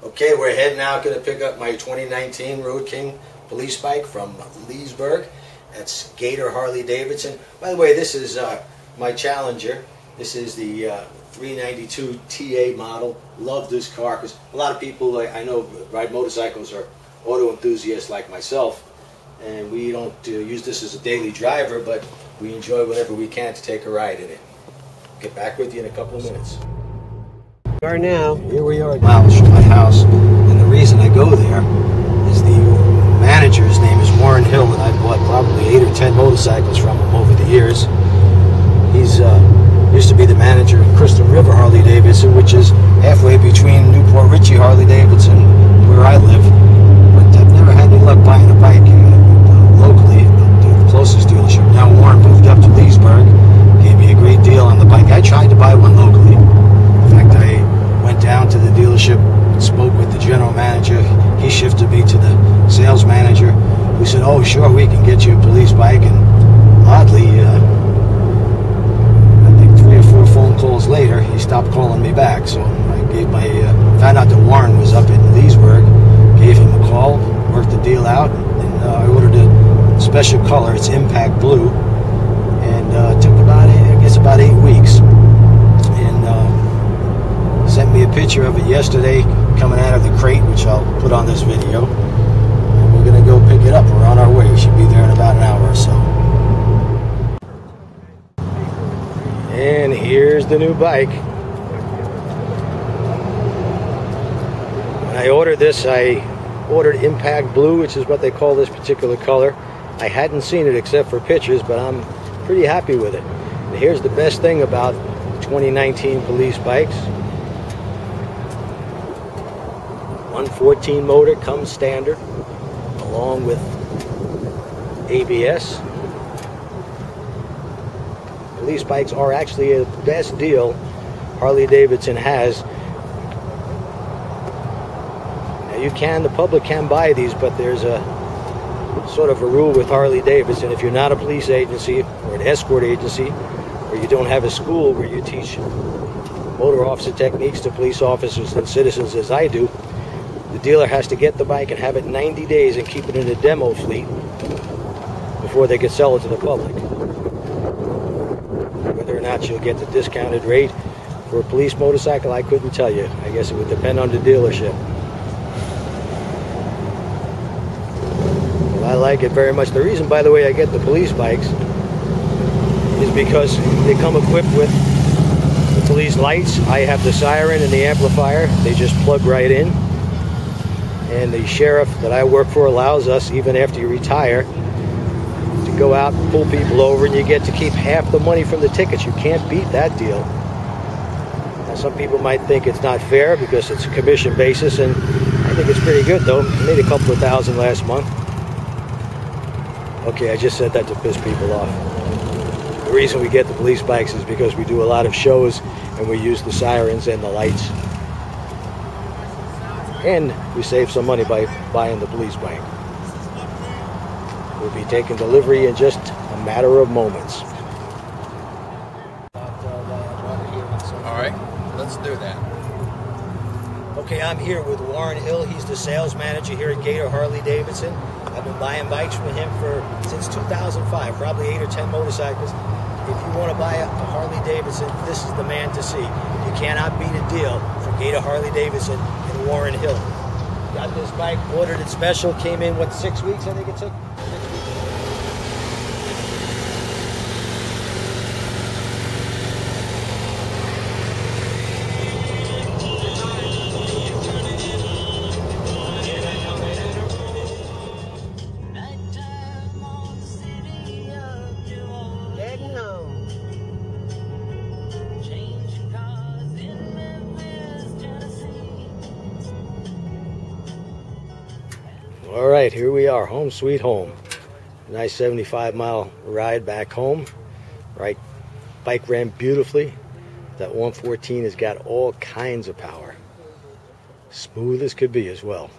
Okay, we're heading out, going to pick up my 2019 Road King police bike from Leesburg. That's Gator Harley-Davidson. By the way, this is my Challenger. This is the 392 TA model. Love this car because a lot of people I know ride motorcycles are auto enthusiasts like myself, and we don't use this as a daily driver, but we enjoy whatever we can to take a ride in it. Get back with you in a couple of minutes. Here we are miles from my house, and the reason I go there is the manager's name is Warren Hill, and I bought probably 8 or 10 motorcycles from him over the years. He's used to be the manager of Crystal River Harley-Davidson, which is halfway between Newport Richey Harley-Davidson, where I live. But I've never had any luck buying a bike locally, the closest dealership. Now Warren moved up to Leesburg, gave me a great deal on the bike. I tried to buy one locally. In fact, I went down to the dealership, spoke with the general manager. He shifted me to the sales manager, who said, "Oh, sure, we can get you a police bike." And oddly, I think 3 or 4 phone calls later, he stopped calling me back. So I gave found out that Warren was up in Leesburg, gave him a call, worked the deal out, and I ordered a special color. It's impact blue, and it took about 8 weeks. Sent me a picture of it yesterday coming out of the crate, which I'll put on this video. And we're going to go pick it up. We're on our way. We should be there in about an hour or so. And here's the new bike. When I ordered this, I ordered Impact Blue, which is what they call this particular color. I hadn't seen it except for pictures, but I'm pretty happy with it. And here's the best thing about 2019 police bikes. 114 motor comes standard, along with ABS. Police bikes are actually the best deal Harley-Davidson has. Now the public can buy these, but there's a sort of a rule with Harley-Davidson. If you're not a police agency or an escort agency, or you don't have a school where you teach motor officer techniques to police officers and citizens as I do, the dealer has to get the bike and have it 90 days and keep it in a demo fleet before they can sell it to the public. Whether or not you'll get the discounted rate for a police motorcycle, I couldn't tell you. I guess it would depend on the dealership. Well, I like it very much. The reason, by the way, I get the police bikes is because they come equipped with the police lights. I have the siren and the amplifier. They just plug right in. And the sheriff that I work for allows us, even after you retire, to go out and pull people over, and you get to keep half the money from the tickets. You can't beat that deal. Now, some people might think it's not fair because it's a commission basis, and I think it's pretty good, though. I made a couple of thousand last month. Okay, I just said that to piss people off. The reason we get the police bikes is because we do a lot of shows, and we use the sirens and the lights. And we save some money by buying the police bike. We'll be taking delivery in just a matter of moments. Alright, let's do that. Okay, I'm here with Warren Hill. He's the sales manager here at Gator Harley-Davidson. I've been buying bikes from him since 2005, probably 8 or 10 motorcycles. If you want to buy a Harley-Davidson, this is the man to see. You cannot beat a deal for Gator Harley-Davidson and Warren Hill. Got this bike, ordered it special, came in, 6 weeks I think it took? All right, here we are, home sweet home. Nice 75-mile ride back home. Right, bike ran beautifully. That 114 has got all kinds of power. Smooth as could be as well.